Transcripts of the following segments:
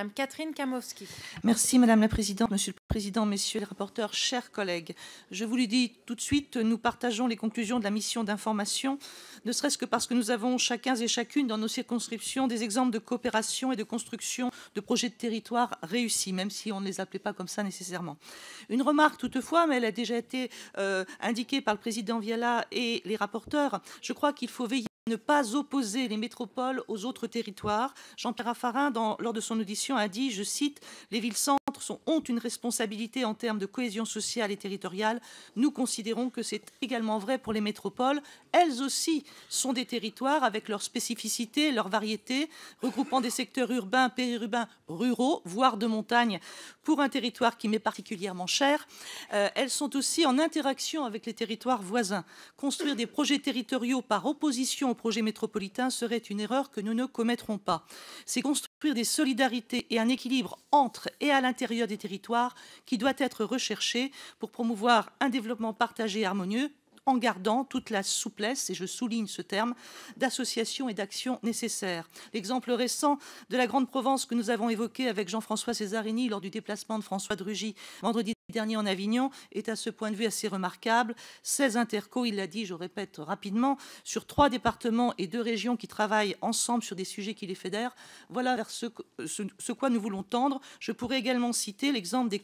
Madame Catherine Kamowski. Merci Madame la Présidente, Monsieur le Président, Messieurs les rapporteurs, chers collègues. Je vous le dis tout de suite, nous partageons les conclusions de la mission d'information, ne serait-ce que parce que nous avons chacun et chacune dans nos circonscriptions des exemples de coopération et de construction de projets de territoire réussis, même si on ne les appelait pas comme ça nécessairement. Une remarque toutefois, mais elle a déjà été indiquée par le Président Viala et les rapporteurs, je crois qu'il faut veiller ne pas opposer les métropoles aux autres territoires. Jean-Pierre Raffarin, lors de son audition, a dit, je cite, « Les villes-centres ont une responsabilité en termes de cohésion sociale et territoriale. Nous considérons que c'est également vrai pour les métropoles. Elles aussi sont des territoires avec leurs spécificités, leurs variétés, regroupant des secteurs urbains, périurbains, ruraux, voire de montagne, pour un territoire qui m'est particulièrement cher. Elles sont aussi en interaction avec les territoires voisins. Construire des projets territoriaux par opposition aux projets métropolitains serait une erreur que nous ne commettrons pas. C'est construire des solidarités et un équilibre entre et à l'intérieur des territoires qui doit être recherché pour promouvoir un développement partagé et harmonieux en gardant toute la souplesse, et je souligne ce terme, d'association et d'action nécessaires. L'exemple récent de la Grande Provence que nous avons évoqué avec Jean-François Césarini lors du déplacement de François de Rugy vendredi dernier en Avignon est à ce point de vue assez remarquable. 16 intercos, il l'a dit, je répète rapidement, sur 3 départements et 2 régions qui travaillent ensemble sur des sujets qui les fédèrent. Voilà vers ce quoi nous voulons tendre. Je pourrais également citer l'exemple des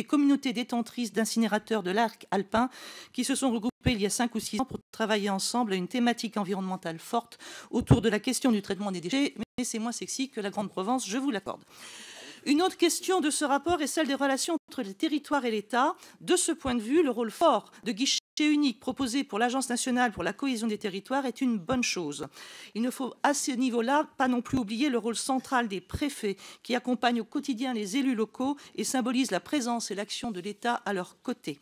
communautés détentrices d'incinérateurs de l'arc alpin qui se sont regroupées il y a 5 ou 6 ans pour travailler ensemble à une thématique environnementale forte autour de la question du traitement des déchets. Mais c'est moins sexy que la Grande Provence, je vous l'accorde. Une autre question de ce rapport est celle des relations entre les territoires et l'État. De ce point de vue, le rôle fort de guichet unique proposé pour l'Agence nationale pour la cohésion des territoires est une bonne chose. Il ne faut à ce niveau-là pas non plus oublier le rôle central des préfets qui accompagnent au quotidien les élus locaux et symbolisent la présence et l'action de l'État à leur côté.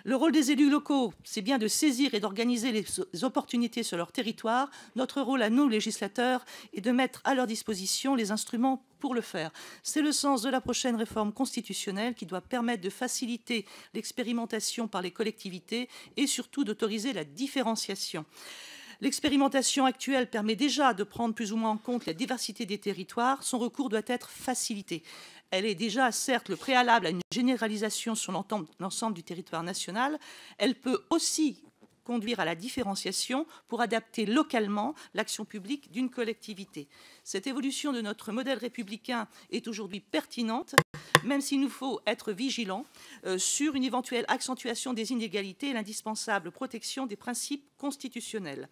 Le rôle des élus locaux, c'est bien de saisir et d'organiser les opportunités sur leur territoire. Notre rôle à nous, législateurs, est de mettre à leur disposition les instruments pour le faire. C'est le sens de la prochaine réforme constitutionnelle qui doit permettre de faciliter l'expérimentation par les collectivités et surtout d'autoriser la différenciation. L'expérimentation actuelle permet déjà de prendre plus ou moins en compte la diversité des territoires. Son recours doit être facilité. Elle est déjà, certes, le préalable à une généralisation sur l'ensemble du territoire national. Elle peut aussi conduire à la différenciation pour adapter localement l'action publique d'une collectivité. Cette évolution de notre modèle républicain est aujourd'hui pertinente, même s'il nous faut être vigilants sur une éventuelle accentuation des inégalités et l'indispensable protection des principes constitutionnels.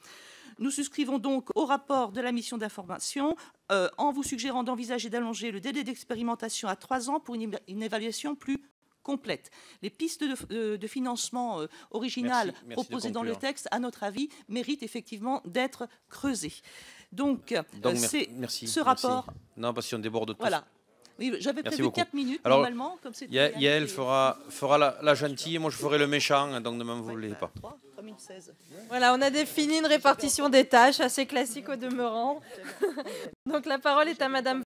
Nous souscrivons donc au rapport de la mission d'information en vous suggérant d'envisager d'allonger le délai d'expérimentation à 3 ans pour une évaluation plus complète. Les pistes de financement originales proposées dans le texte, à notre avis, méritent effectivement d'être creusées. Donc c'est ce rapport... Merci. Non, parce qu'on déborde tous. Voilà. Oui, j'avais prévu 4 minutes. Alors, normalement. Comme Yael fera la gentille, moi je ferai le méchant, donc ne m'en voulez pas. Voilà, on a défini une répartition des tâches assez classique au demeurant. Donc la parole est à Madame